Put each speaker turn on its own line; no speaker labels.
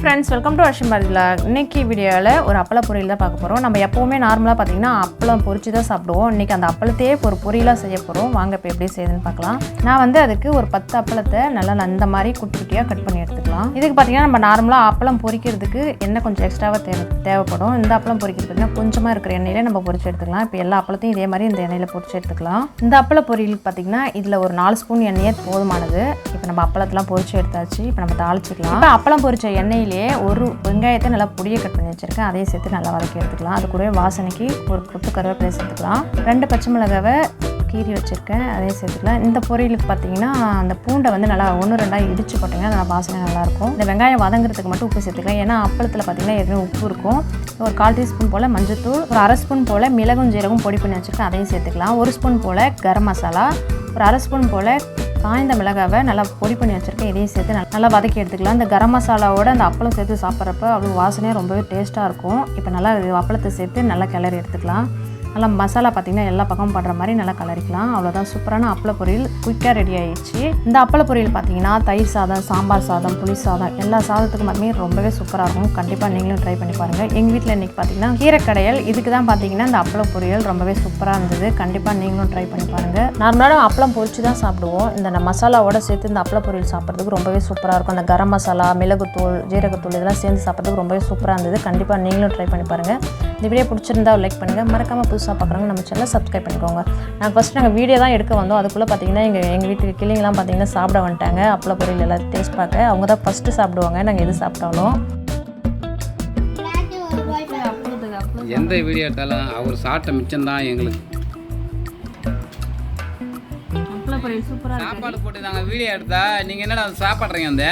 friends, welcome to Ashwinbharathivlog. இன்னைக்கு வீடியோல ஒரு அப்பள பொரியல் தான் பார்க்க போறோம். நம்ம எப்பவுமே நார்மலா பாத்தீங்கன்னா அப்பளம் பொரிச்சு தான் சாப்பிடுவோம். இன்னைக்கு அந்த அப்பளத்தையே ஒரு பொரியலா செய்ய போறோம். வாங்க இப்போ எப்படி செய்யுதுன்னு பார்க்கலாம். நான் வந்து அதுக்கு ஒரு 10 அப்பளத்தை நல்லா அந்த மாதிரி குட்டி குட்டியா கட் பண்ணி எடுத்துக்கலாம். இதுக்கு பாத்தீங்கன்னா நம்ம நார்மலா அப்பளம் பொரிக்கிறதுக்கு எண்ணெய் கொஞ்சம் எக்ஸ்ட்ராவா தேவைப்படும். இந்த அப்பளம் பொரிக்கிறதுக்கு கொஞ்சமா இருக்கிற எண்ணெயில நம்ம பொரிச்சு எடுத்துக்கலாம். இப்போ எல்லா அப்பளத்தையும் இதே மாதிரி இந்த எண்ணெயில பொரிச்சு எடுத்துக்கலாம். இந்த அப்பள பொரியலுக்கு பாத்தீங்கன்னா இதுல ஒரு 4 ஸ்பூன் எண்ணெயே போதுமானது. இப்போ நம்ம அப்பளத்தெல்லாம் பொரிச்சு எடுத்தாச்சு. இப்போ நம்ம தாளிச்சுக்கலாம். இப்போ அப்பளம் பொரிச்ச எண்ணெயிலேயே ஒரு வெங்காயத்தை நல்லா பொடியை கட் பண்ணி வச்சிருக்கேன். அதையும் சேர்த்து நல்லா வதக்கி எடுத்துக்கலாம். அது கூடவே வாசனைக்கு ஒரு கொத்து கருவேப்பிலை சேர்த்துக்கலாம். 2 பச்சை மிளகாவை கீறி வச்சுருக்கேன், அதையும் சேர்த்துக்கலாம். இந்த பொரியலுக்கு பார்த்தீங்கன்னா அந்த பூண்டை வந்து நல்லா 1-2 இடிச்சு போட்டிங்கன்னா நல்லா வாசனை நல்லாயிருக்கும். இந்த வெங்காயம் வதங்குறதுக்கு மட்டும் உப்பு சேர்த்துக்கலாம். ஏன்னா அப்பளத்தில் பார்த்தீங்கன்னா ஏற்கனவே உப்பு இருக்கும். ஒரு 1/4 டீஸ்பூன் போல் மஞ்சத்தூள், ஒரு 1/2 ஸ்பூன் போல் மிளகும் ஜீரகம் பொடி பண்ணி வச்சுருக்கேன், அதையும் சேர்த்துக்கலாம். 1 ஸ்பூன் போல் கரம் மசாலா, ஒரு 1/2 ஸ்பூன் போல் காய்ந்த மிளகாவை நல்லா பொடி பண்ணி வச்சுருக்கேன், இதையும் சேர்த்து நல்லா வதக்கி எடுத்துக்கலாம். இந்த கரம் மசாலாவோட அந்த அப்பளம் சேர்த்து சாப்பிட்றப்ப அவ்வளோ வாசனையாக ரொம்பவே டேஸ்ட்டாக இருக்கும். இப்போ நல்லா அப்பளத்தை சேர்த்து நல்லா கிளறி எடுத்துக்கலாம். நல்லா மசாலா பார்த்திங்கன்னா எல்லா பக்கமும் படுற மாதிரி நல்லா கலரிக்கலாம். அவ்வளோதான், சூப்பரான அப்பள பொரியல் குயிக்காக ரெடி ஆகிடுச்சு. இந்த அப்பள பொரியல் பார்த்திங்கன்னா தயிர் சாதம், சாம்பார் சாதம், புளி சாதம் எல்லா சாதத்துக்கு மட்டுமே ரொம்பவே சூப்பராக இருக்கும். கண்டிப்பாக நீங்களும் ட்ரை பண்ணி பாருங்கள். எங்கள் வீட்டில் இன்றைக்கி பார்த்திங்கன்னா கீரைக்கடையல், இதுக்கு தான் பார்த்திங்கன்னா இந்த அப்பள பொரியல் ரொம்பவே சூப்பராக இருந்தது. கண்டிப்பாக நீங்களும் ட்ரை பண்ணி பாருங்கள். நார்மலாக அப்பளம் பொரிச்சு தான் சாப்பிடுவோம். இந்த மசாலாவோட சேர்த்து இந்த அப்பள பொரியல் சாப்பிட்றதுக்கு ரொம்பவே சூப்பராக இருக்கும். அந்த கரம் மசாலா, மிளகுத்தூள், ஜீரகத்தூள் இதெல்லாம் சேர்ந்து சாப்பிட்றதுக்கு ரொம்பவே சூப்பராக இருந்தது. கண்டிப்பாக நீங்களும் ட்ரை பண்ணி பாருங்கள். இந்த வீடியோ பிடிச்சிருந்தா லைக் பண்ணுங்கள். மறக்காமல் புதுசாக பார்க்குறவங்க நம்ம சேனலை சப்ஸ்கிரைப் பண்ணிக்கோங்க. நாங்கள் வீடியோ தான் எடுக்க வந்தோம். அதுக்குள்ளே பார்த்தீங்கன்னா எங்கள் வீட்டுக்கு கிளிங்கெலாம் பார்த்தீங்கன்னா சாப்பிட வந்துட்டாங்க. அப்பள பொரியல் எல்லாத்தையும் டேஸ்ட் பார்க்க அவங்க தான் ஃபஸ்ட்டு சாப்பிடுவாங்க. நாங்கள் எது சாப்பிட்டாலும்
எந்த வீடியோ எடுத்தாலும் அவர் சாப்பிட்ட மிச்சம் தான் எங்களுக்கு.
அப்பள பொரியல் சூப்பராக
சாப்பாடு போட்டு நாங்கள் வீடியோ எடுத்தா நீங்கள் என்னடா சாப்பிட்றீங்க? அந்த